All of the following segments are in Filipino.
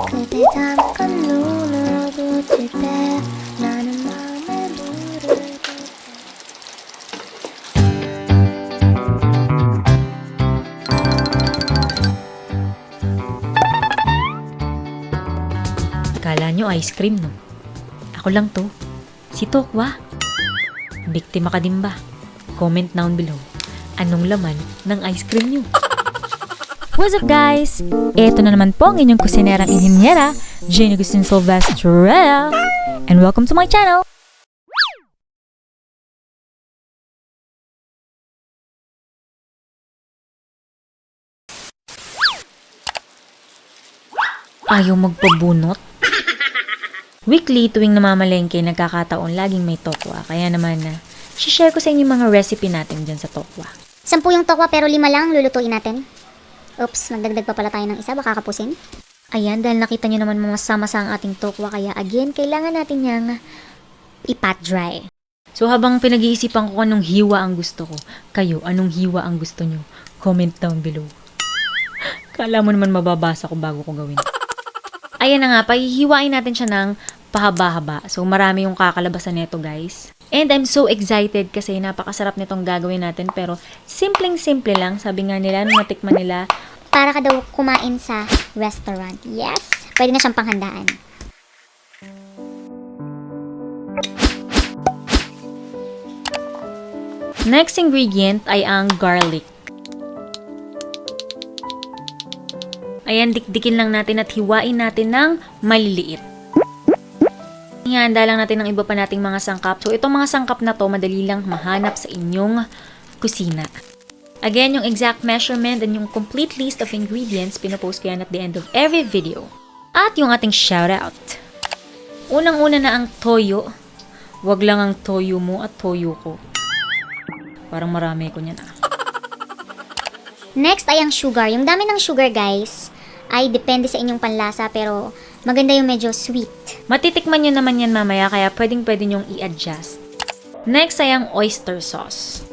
그대 잠깐 눈을 붙일 때 나는 마음에 물을 Kala nyo ice cream, no? Ako lang to. Si Tokwa. Biktima ka din ba? Comment down below. Anong laman ng ice cream nyo? What's up guys? Ito na naman po ang inyong kusinerang inhinyera, Jane Agustin Silvestre. And welcome to my channel! Ayaw magpabunot? Weekly tuwing namamalengke, nagkakataon laging may tokwa. Kaya naman, share ko sa inyo mga recipe natin dyan sa tokwa. 10 yung tokwa pero 5 lang lulutuin natin. Oops, magdagdag pa pala tayo ng isa, baka kapusin. Ayan, dahil nakita nyo naman masama-sa ang ating tokwa, kaya again, kailangan natin niyang I-pat dry. So habang pinag-iisipan ko anong hiwa ang gusto ko, kayo, anong hiwa ang gusto nyo? Comment down below. Kala mo naman mababasa ko bago ko gawin. Ayan na nga, pahihiwain natin siya ng pahaba-haba. So marami yung kakalabasan nito guys. And I'm so excited kasi napakasarap nitong gagawin natin, pero simpleng-simple lang. Sabi nga nila, nung natikman nila, Para ka daw kumain sa restaurant. Yes, pwede na siyang panghandaan. next ingredient ay ang garlic. Ayan, dikdikin lang natin at hiwain natin ng maliliit. Ihanda lang natin ng iba pa nating mga sangkap. So, itong mga sangkap na to, madali lang mahanap sa inyong kusina. Again, yung exact measurement and yung complete list of ingredients, pinopost ko yan at the end of every video. At yung ating shoutout. Unang-una na ang toyo. Wag lang ang toyo mo at toyo ko. Parang marami ko niyan. Next ay ang sugar. Yung dami ng sugar guys, ay depende sa inyong panlasa pero maganda yung medyo sweet. Matitikman nyo naman yan mamaya, kaya pwedeng-pwede nyong i-adjust. Next ay ang oyster sauce.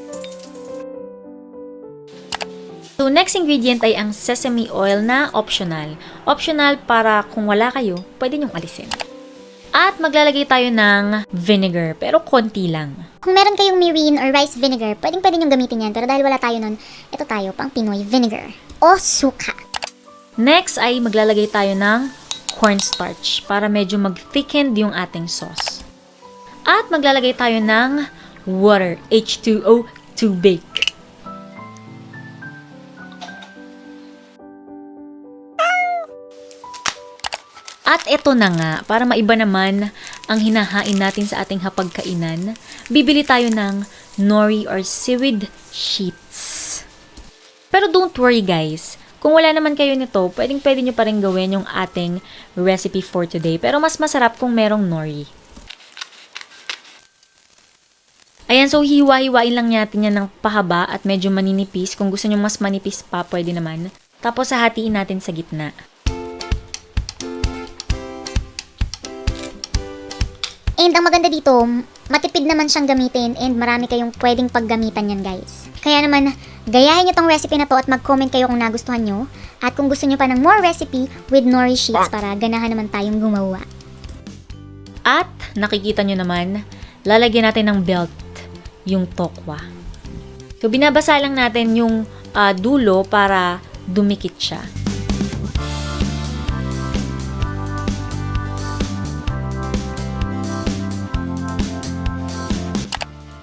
So, next ingredient ay ang sesame oil na optional. Optional para kung wala kayo, pwede nyong alisin. At maglalagay tayo ng vinegar, pero konti lang. Kung meron kayong mirin or rice vinegar, pwedeng-pwede nyo gamitin yan. Pero dahil wala tayo nun, ito tayo, pang Pinoy vinegar. O suka. Next ay maglalagay tayo ng cornstarch para medyo mag-thickened yung ating sauce. At maglalagay tayo ng water, H2O, to bake. At ito na nga, para maiba naman ang hinahain natin sa ating hapagkainan, bibili tayo ng nori or seaweed sheets. Pero don't worry guys, kung wala naman kayo nito, pwedeng-pwede nyo pa rin gawin yung ating recipe for today. Pero mas masarap kung merong nori. Ayan, so hiwa-hiwain lang natin yan ng pahaba at medyo maninipis. Kung gusto nyo mas manipis pa, pwede naman. Tapos hahatiin natin sa gitna. And ang maganda dito, matipid naman siyang gamitin and marami kayong pwedeng paggamitan yan guys. Kaya naman, gayahin nyo tong recipe na to at mag-comment kayo kung nagustuhan nyo. At kung gusto nyo pa ng more recipe with nori sheets para ganahan naman tayong gumawa. At nakikita nyo naman, lalagyan natin ng belt yung tokwa. So binabasa lang natin yung dulo para dumikit siya.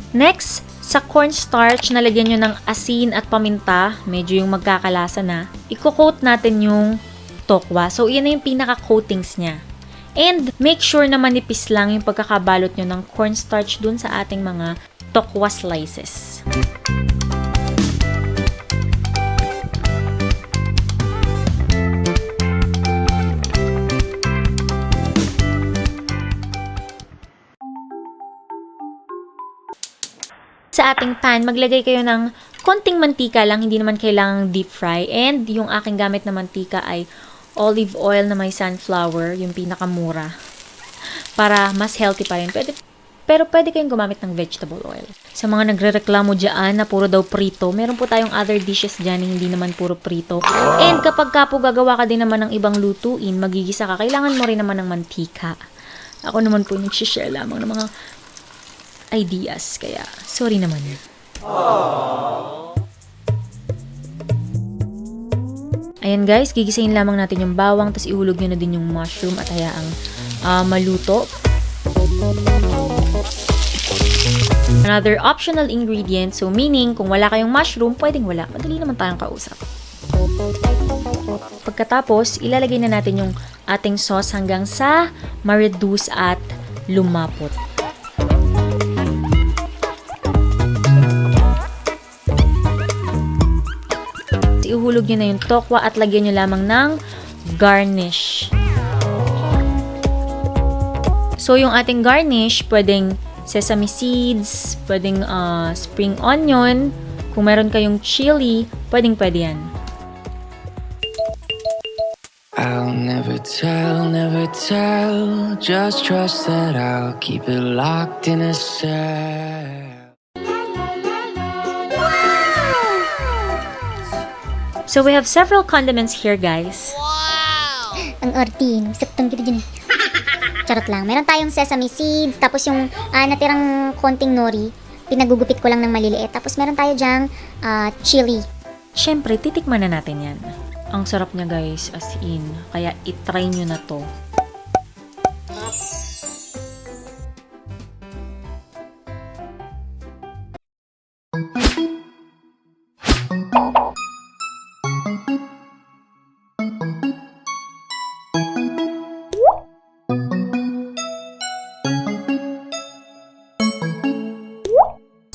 Next, sa cornstarch, nalagyan nyo ng asin at paminta, medyo yung magkakalasa na. Iko-coat natin yung tokwa. So, yan na yung pinaka-coatings niya. And, make sure na manipis lang yung pagkakabalot nyo ng cornstarch dun sa ating mga tokwa slices. Sa ating pan, maglagay kayo ng konting mantika lang, hindi naman kailangang deep fry. And yung aking gamit na mantika ay olive oil na may sunflower, yung pinakamura. Para mas healthy pa rin. pero pwede kayong gumamit ng vegetable oil. Sa mga nagrereklamo dyan na puro daw prito, meron po tayong other dishes dyan na hindi naman puro prito. And kapag ka po gagawa ka din naman ng ibang lutuin, magigisa ka, kailangan mo rin naman ng mantika. Ako naman po nag-share lamang ng mga ideas, kaya sorry naman. Ayan guys, gigisahin lamang natin yung bawang, tapos ihulog nyo na din yung mushroom at hayaang maluto. Another optional ingredient, so meaning kung wala kayong mushroom, pwedeng wala. Madali naman tayong kausap. Pagkatapos, ilalagay na natin yung ating sauce hanggang sa ma-reduce at lumapot. Ihulog nyo na yung tokwa at lagyan nyo lamang ng garnish. So, yung ating garnish, pwedeng sesame seeds, pwedeng spring onion. Kung meron kayong chili, pwede yan. I'll never tell, just trust that I'll keep it locked in a cell. So, we have several condiments here, guys. Ang arty, septang kita dyan eh. Charot lang. Meron tayong sesame seeds, tapos yung natirang konting nori, pinagugupit ko lang ng maliliit. Tapos meron tayo dyang chili. Siyempre, titikman na natin yan. Ang sarap niya, guys, as in. Kaya, itry nyo na to.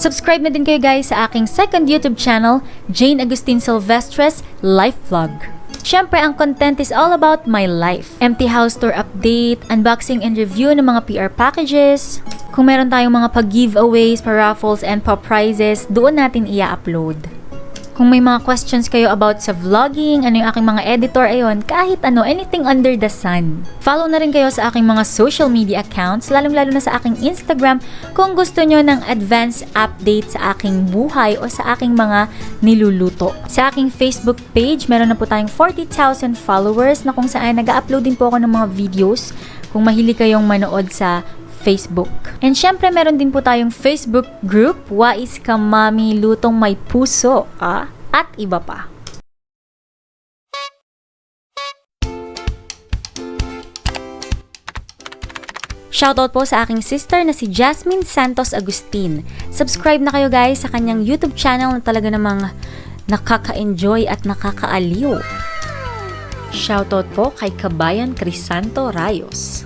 Subscribe na din kayo guys sa aking second YouTube channel, Jane Agustin Silvestres Life Vlog. Siyempre, ang content is all about my life. Empty house tour update, unboxing and review ng mga PR packages. Kung meron tayong mga pag-giveaways, pa-raffles, and pa-prizes, doon natin i-upload. Kung may mga questions kayo about sa vlogging, ano yung aking mga editor, ayon, kahit ano, anything under the sun. Follow na rin kayo sa aking mga social media accounts, lalong-lalo na sa aking Instagram kung gusto nyo ng advanced update sa aking buhay o sa aking mga niluluto. Sa aking Facebook page, meron na po tayong 40,000 followers na kung saan nag-upload din po ako ng mga videos kung mahilig kayong manood sa Facebook. And syempre, meron din po tayong Facebook group, Wais Ka Mami Lutong May Puso, at iba pa. Shoutout po sa aking sister na si Jasmine Santos Agustin. Subscribe na kayo guys sa kanyang YouTube channel na talaga namang nakaka-enjoy at nakakaaliw. Shoutout po kay Kabayan Crisanto Rayos.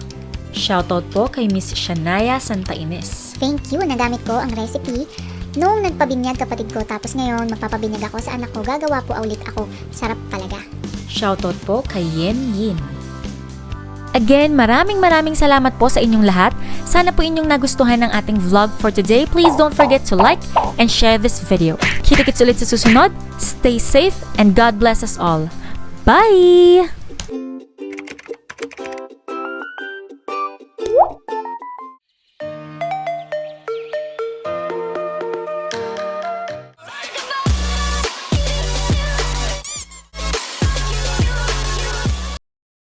Shoutout po kay Miss Shania Santa Ines. Thank you, nagamit ko ang recipe nung nagpabinyag kapatid ko. Tapos ngayon, magpapabinyag ako sa anak ko. Gagawa po ulit ako. Sarap talaga. Shoutout po kay Yen Yin. Again, maraming salamat po sa inyong lahat. Sana po inyong nagustuhan ng ating vlog for today. Please don't forget to like and share this video. Kita-kits ulit sa susunod. Stay safe and God bless us all. Bye!